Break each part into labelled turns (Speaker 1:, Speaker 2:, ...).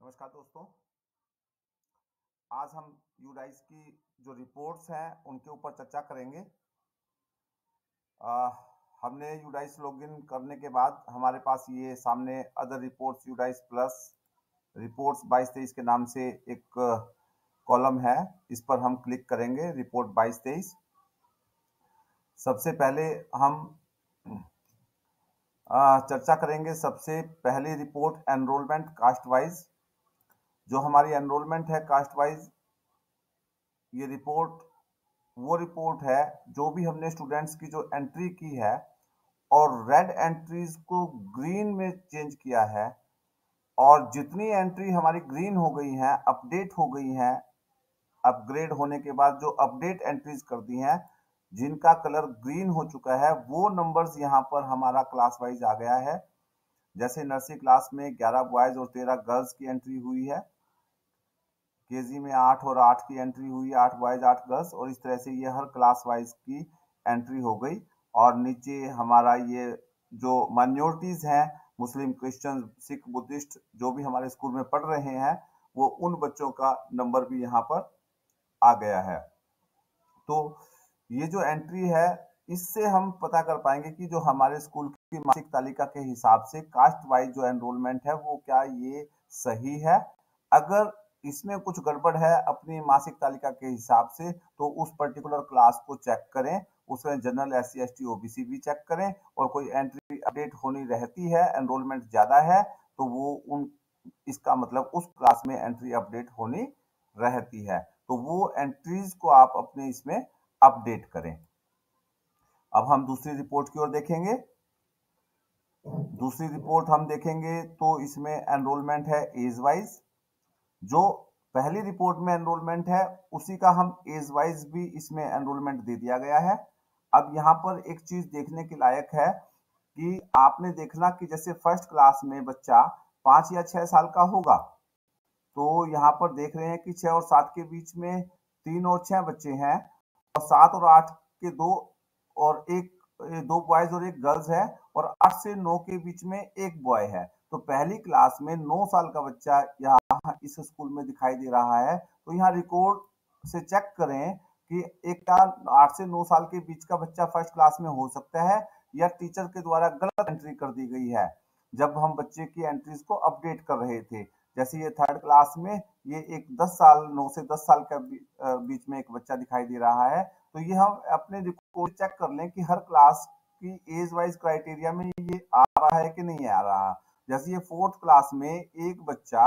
Speaker 1: नमस्कार दोस्तों। आज हम यूडाइस की जो रिपोर्ट्स हैं उनके ऊपर चर्चा करेंगे। हमने यूडाइस लॉगिन करने के बाद हमारे पास ये सामने other reports UDISE plus reports 22-23 के नाम से एक कॉलम है। इस पर हम क्लिक करेंगे। रिपोर्ट 22-23। सबसे पहले हम चर्चा करेंगे सबसे पहली रिपोर्ट एनरोलमेंट कास्ट वाइज। जो हमारी एनरोलमेंट है कास्ट वाइज, ये रिपोर्ट वो रिपोर्ट है जो भी हमने स्टूडेंट्स की जो एंट्री की है और रेड एंट्रीज को ग्रीन में चेंज किया है, और जितनी एंट्री हमारी ग्रीन हो गई हैं, अपडेट हो गई हैं, अपग्रेड होने के बाद जो अपडेट एंट्रीज कर दी हैं, जिनका कलर ग्रीन हो चुका है, वो नंबर्स यहाँ पर हमारा क्लास वाइज आ गया है। जैसे नर्सरी क्लास में 11 बॉयज और 13 गर्ल्स की एंट्री हुई है। केजी में 8 और 8 की एंट्री हुई, 8 बॉयज 8 गर्ल्स, और इस तरह से ये हर क्लास वाइज की एंट्री हो गई। और नीचे हमारा ये जो माइनॉरिटीज हैं, मुस्लिम, क्रिश्चियन, सिख, बुद्धिस्ट, जो भी हमारे स्कूल में पढ़ रहे हैं, वो उन बच्चों का नंबर भी यहाँ पर आ गया है। तो ये जो एंट्री है, इससे हम पता कर पाएंगे कि जो हमारे स्कूल की मासिक तालिका के हिसाब से कास्ट वाइज जो एनरोलमेंट है वो क्या ये सही है। अगर इसमें कुछ गड़बड़ है अपनी मासिक तालिका के हिसाब से, तो उस पर्टिकुलर क्लास को चेक करें। उसमें जनरल, SC, ST, OBC भी चेक करें। और कोई एंट्री अपडेट होनी रहती है, एनरोलमेंट ज्यादा है, तो वो उन इसका मतलब उस क्लास में एंट्री अपडेट होनी रहती है, तो वो एंट्रीज को आप अपने इसमें अपडेट करें। अब हम दूसरी रिपोर्ट की ओर देखेंगे। दूसरी रिपोर्ट हम देखेंगे तो इसमें एनरोलमेंट है एज वाइज। जो पहली रिपोर्ट में एनरोलमेंट है उसी का हम एज वाइज भी इसमें एनरोलमेंट दे दिया गया है। अब यहाँ पर एक चीज देखने के लायक है कि आपने देखना कि जैसे फर्स्ट क्लास में बच्चा 5 या 6 साल का होगा, तो यहाँ पर देख रहे हैं कि 6 और 7 के बीच में 3 और 6 बच्चे हैं, और 7 और 8 के और एक 2 बॉयज और एक गर्ल्स है, और 8 से 9 के बीच में एक बॉय है। तो पहली क्लास में 9 साल का बच्चा यहाँ इस स्कूल में दिखाई दे रहा है। तो यहाँ रिकॉर्ड से चेक करें कि एक 8 से 9 साल के बीच का बच्चा फर्स्ट क्लास में हो सकता है, या टीचर के द्वारा गलत एंट्री कर दी गई है जब हम बच्चे की एंट्रीज को अपडेट कर रहे थे। जैसे ये थर्ड क्लास में ये एक 10 साल, 9 से 10 साल का बीच में एक बच्चा दिखाई दे रहा है। तो ये हम अपने रिकॉर्ड चेक कर लें कि हर क्लास की एज वाइज क्राइटेरिया में ये आ रहा है कि नहीं आ रहा। जैसे ये फोर्थ क्लास में एक बच्चा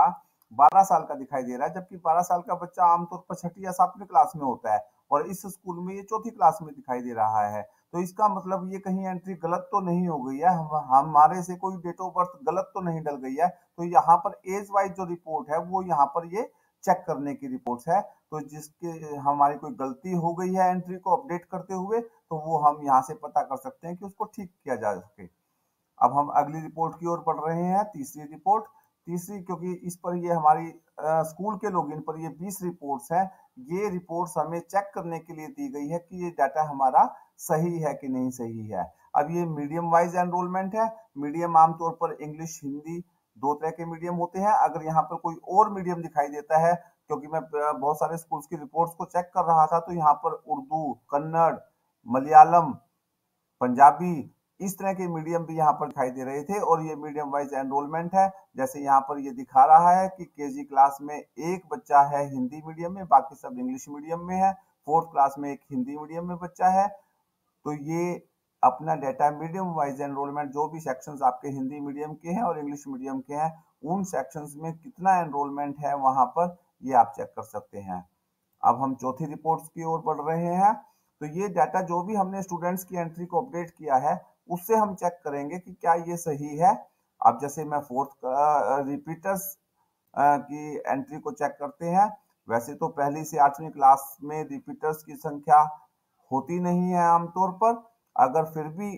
Speaker 1: 12 साल का दिखाई दे रहा है, जबकि 12 साल का बच्चा आमतौर पर छठी या सातवीं क्लास में होता है, और इस स्कूल में ये चौथी क्लास में दिखाई दे रहा है। तो इसका मतलब ये कहीं एंट्री गलत तो नहीं हो गई है, हमारे से कोई डेट ऑफ बर्थ गलत तो नहीं डल गई है। तो यहाँ पर एज वाइज जो रिपोर्ट है वो यहाँ पर ये चेक करने की रिपोर्ट है। तो जिसके हमारी कोई गलती हो गई है एंट्री को अपडेट करते हुए, तो वो हम यहाँ से पता कर सकते हैं कि उसको ठीक किया जा सके। अब हम अगली रिपोर्ट की ओर बढ़ रहे हैं, तीसरी रिपोर्ट। तीसरी, क्योंकि इस पर ये हमारी स्कूल के लॉगिन पर ये 20 रिपोर्ट्स हैं। ये रिपोर्ट्स हमें चेक करने के लिए दी गई है कि ये डाटा हमारा सही है कि नहीं सही है। अब ये मीडियम वाइज एनरोलमेंट है। मीडियम आमतौर पर इंग्लिश, हिंदी, दो तरह के मीडियम होते हैं। अगर यहाँ पर कोई और मीडियम दिखाई देता है, क्योंकि मैं बहुत सारे स्कूल्स की रिपोर्ट्स को चेक कर रहा था, तो यहाँ पर उर्दू, कन्नड़, मलयालम, पंजाबी, इस तरह के मीडियम भी यहाँ पर दिखाई दे रहे थे, और ये मीडियम वाइज एनरोलमेंट है। जैसे यहाँ पर ये दिखा रहा है कि केजी क्लास में एक बच्चा है हिंदी मीडियम में, बाकी सब इंग्लिश मीडियम में है। फोर्थ क्लास में एक हिंदी मीडियम में बच्चा है। तो ये अपना डेटा मीडियम वाइज एनरोलमेंट, जो भी सेक्शंस आपके हिंदी मीडियम के हैं और इंग्लिश मीडियम के हैं, उन सेक्शंस में कितना एनरोलमेंट है वहां पर ये आप चेक कर सकते हैं। अब हम चौथी रिपोर्ट्स की ओर बढ़ रहे हैं। तो ये डाटा जो भी हमने स्टूडेंट्स की एंट्री को अपडेट किया है, उससे हम चेक करेंगे कि क्या ये सही है। अब जैसे मैं फोर्थ रिपीटर्स की एंट्री को चेक करते हैं। वैसे तो पहली से 8वीं क्लास में रिपीटर्स की संख्या होती नहीं है आमतौर पर। अगर फिर भी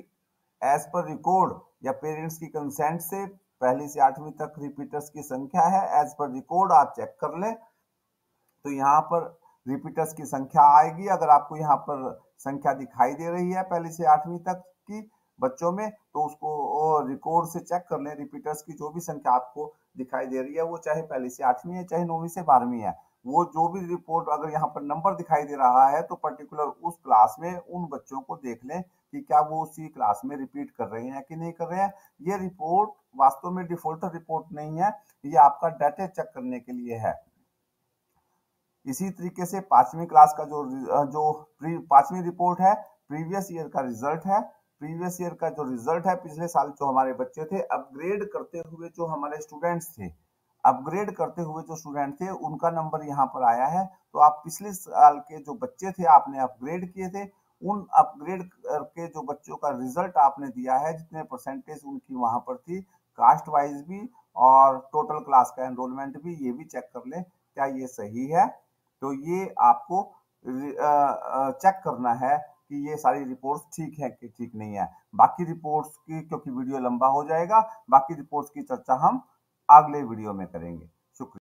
Speaker 1: एज पर रिकॉर्ड या पेरेंट्स की कंसेंट से पहली से 8वीं तक रिपीटर्स की संख्या है, एज पर रिकॉर्ड आप चेक कर लें, तो यहाँ पर रिपीटर्स की संख्या आएगी। अगर आपको यहाँ पर संख्या दिखाई दे रही है पहली से 8वीं तक की, बच्चों में, तो उसको रिकॉर्ड से चेक कर लें। रिपीटर्स की जो भी संख्या आपको दिखाई दे रही है, वो चाहे पहली से 8वीं है, चाहे 9वीं से 12वीं है, वो जो भी रिपोर्ट अगर यहाँ पर नंबर दिखाई दे रहा है, तो पर्टिकुलर उस क्लास में उन बच्चों को देख लें कि क्या वो उसी क्लास में रिपीट कर रहे हैं कि नहीं कर रहे हैं। ये रिपोर्ट वास्तव में डिफॉल्टर रिपोर्ट नहीं है, ये आपका डाटा चेक करने के लिए है। इसी तरीके से 5वीं क्लास का जो पांचवी रिपोर्ट है, प्रीवियस ईयर का रिजल्ट है। प्रीवियस ईयर का जो रिजल्ट है, पिछले साल जो हमारे बच्चे थे अपग्रेड करते हुए, जो हमारे स्टूडेंट्स थे, अपग्रेड करते हुए जो स्टूडेंट थे, उनका नंबर यहाँ पर आया है। तो आप पिछले साल के जो बच्चे थे, आपने अपग्रेड किए थे, उन अपग्रेड के जो बच्चों का रिजल्ट आपने दिया है, जितने परसेंटेज उनकी वहां पर थी, कास्ट वाइज भी और टोटल क्लास का एनरोलमेंट भी, ये भी चेक कर लें क्या ये सही है। तो ये आपको चेक करना है कि ये सारी रिपोर्ट्स ठीक है कि ठीक नहीं है। बाकी रिपोर्ट्स की, क्योंकि वीडियो लंबा हो जाएगा, बाकी रिपोर्ट्स की चर्चा हम अगले वीडियो में करेंगे।